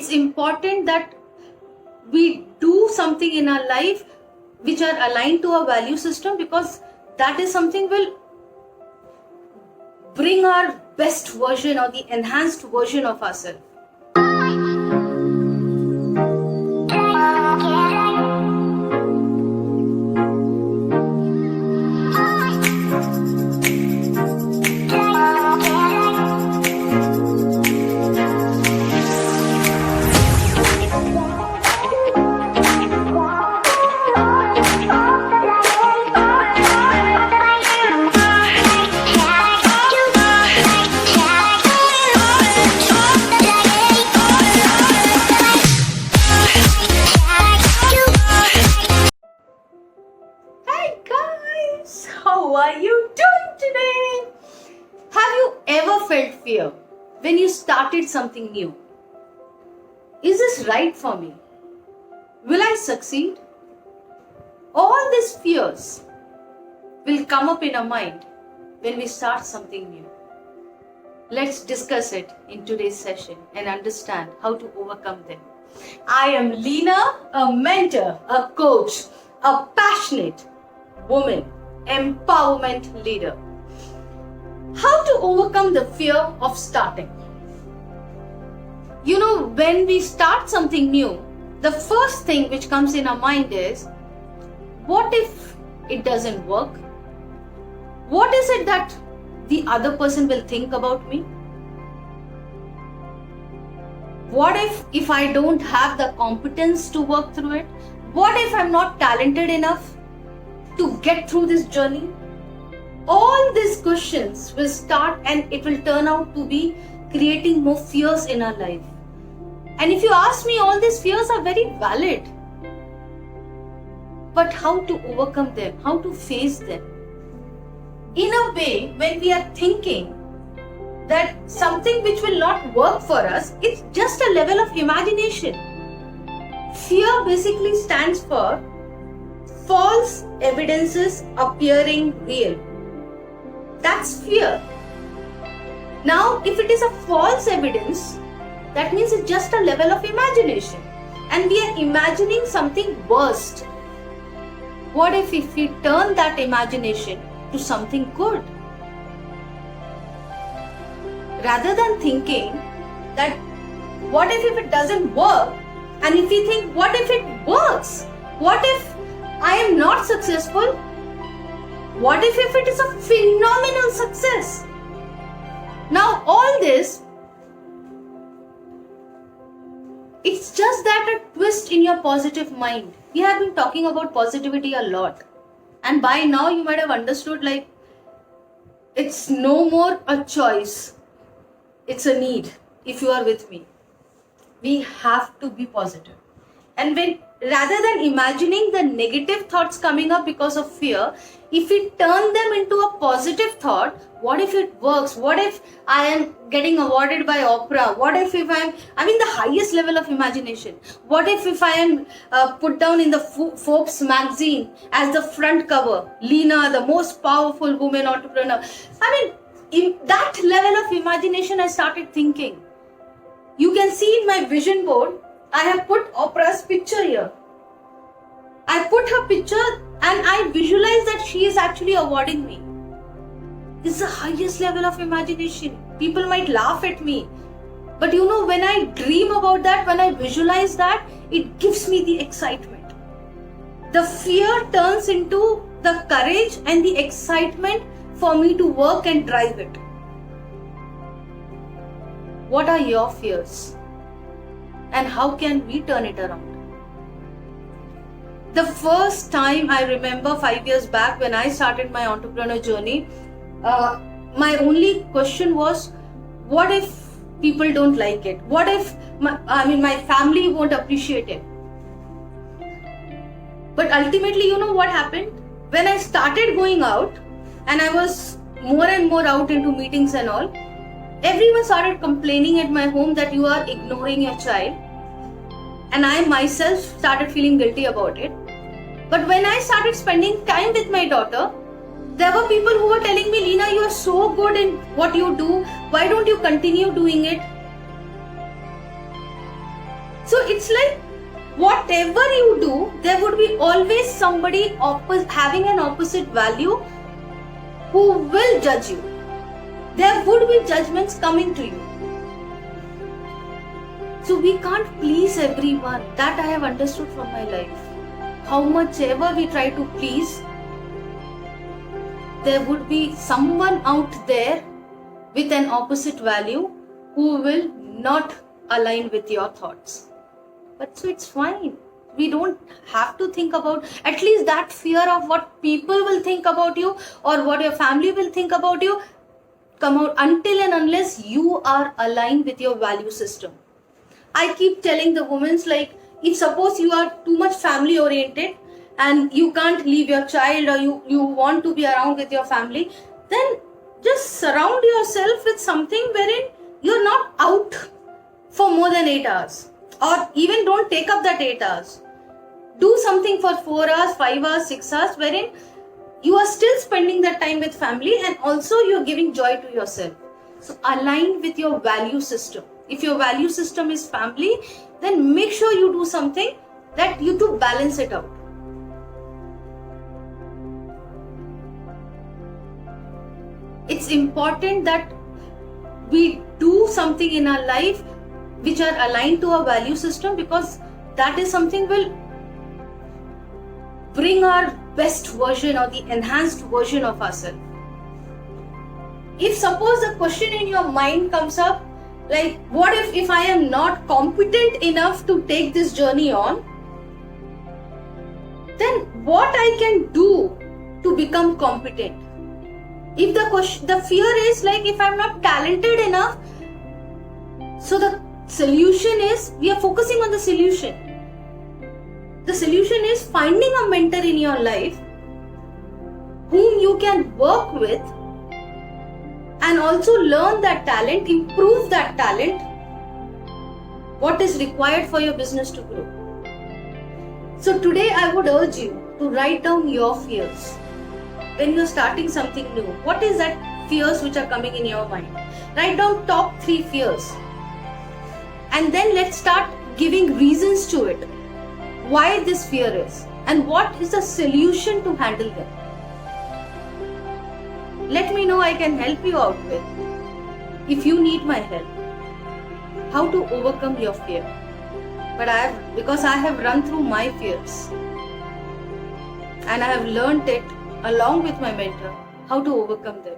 it's important that we do something in our life which are aligned to our value system, because that is something will bring our best version or the enhanced version of ourselves. How are you doing today? Have you ever felt fear when you started something new? Is this right for me? Will I succeed? All these fears will come up in our mind when we start something new. Let's discuss it in today's session and understand how to overcome them. I am Leena, a mentor, a coach, a passionate woman, empowerment leader. How to overcome the fear of starting? When we start something new, the first thing which comes in our mind is, what if it doesn't work? What is it that the other person will think about me? What if I don't have the competence to work through it? What if I'm not talented enough to get through this journey? All these questions will start, and it will turn out to be creating more fears in our life. And if you ask me, all these fears are very valid. But how to overcome them? How to face them? In a way, when we are thinking that something which will not work for us, it's just a level of imagination. Fear basically stands for false evidences appearing real. That's fear. Now, if it is a false evidence, that means it's just a level of imagination. And we are imagining something worst. What if we turn that imagination to something good? Rather than thinking that what if it doesn't work, and if we think what if it works? What if I am not successful? What if it is a phenomenal success? Now all this, it's just that a twist in your positive mind. We have been talking about positivity a lot. And by now you might have understood, it's no more a choice. It's a need. If you are with me, we have to be positive. And rather than imagining the negative thoughts coming up because of fear, if we turn them into a positive thought, what if it works? What if I am getting awarded by Oprah? What if I'm in the highest level of imagination? What if I am put down in the Forbes magazine as the front cover, Leena, the most powerful woman entrepreneur? In that level of imagination, I started thinking. You can see in my vision board, I have put Oprah's picture here. I put her picture and I visualize that she is actually awarding me. This is the highest level of imagination. People might laugh at me. But when I dream about that, when I visualize that, it gives me the excitement. The fear turns into the courage and the excitement for me to work and drive it. What are your fears? And how can we turn it around? The first time I remember 5 years back when I started my entrepreneur journey, my only question was, what if people don't like it? What if my family won't appreciate it? But ultimately, what happened? When I started going out and I was more and more out into meetings and all, everyone started complaining at my home that you are ignoring your child. And I myself started feeling guilty about it. But when I started spending time with my daughter, there were people who were telling me, Leena, you are so good in what you do. Why don't you continue doing it? So it's like whatever you do, there would be always somebody having an opposite value who will judge you. There would be judgments coming to you. So we can't please everyone. That I have understood from my life. How much ever we try to please, there would be someone out there with an opposite value who will not align with your thoughts. But so it's fine. We don't have to think about at least that fear of what people will think about you or what your family will think about you come out until and unless you are aligned with your value system. I keep telling the women, like, if suppose you are too much family oriented and you can't leave your child or you want to be around with your family, then just surround yourself with something wherein you're not out for more than 8 hours. Or even don't take up that 8 hours. Do something for 4 hours, 5 hours, 6 hours, wherein you are still spending that time with family and also you're giving joy to yourself. So align with your value system. If your value system is family, then make sure you do something that you do balance it out. It's important that we do something in our life which are aligned to our value system, because that is something will bring our best version or the enhanced version of ourselves. If suppose a question in your mind comes up, like, what if I am not competent enough to take this journey on, then what I can do to become competent? If the fear is like, if I'm not talented enough, so the solution is, we are focusing on the solution. The solution is finding a mentor in your life whom you can work with and also learn that talent, improve that talent, what is required for your business to grow. So today I would urge you to write down your fears. When you're starting something new, what is that fears which are coming in your mind? Write down top 3 fears. And then let's start giving reasons to it. Why this fear is and what is the solution to handle them. Let me know, I can help you out with. If you need my help, how to overcome your fear. But because I have run through my fears and I have learned it along with my mentor, how to overcome them.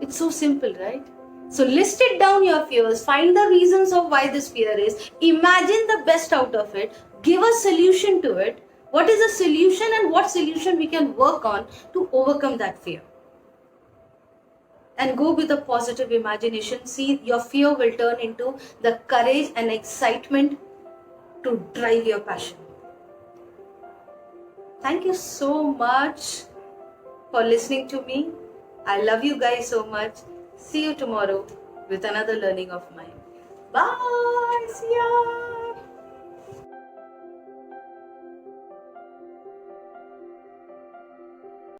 It's so simple, right? So list it down your fears, find the reasons of why this fear is, imagine the best out of it, give a solution to it. What is the solution and what solution we can work on to overcome that fear? And go with a positive imagination. See, your fear will turn into the courage and excitement to drive your passion. Thank you so much for listening to me. I love you guys so much. See you tomorrow with another learning of mine. Bye. See ya.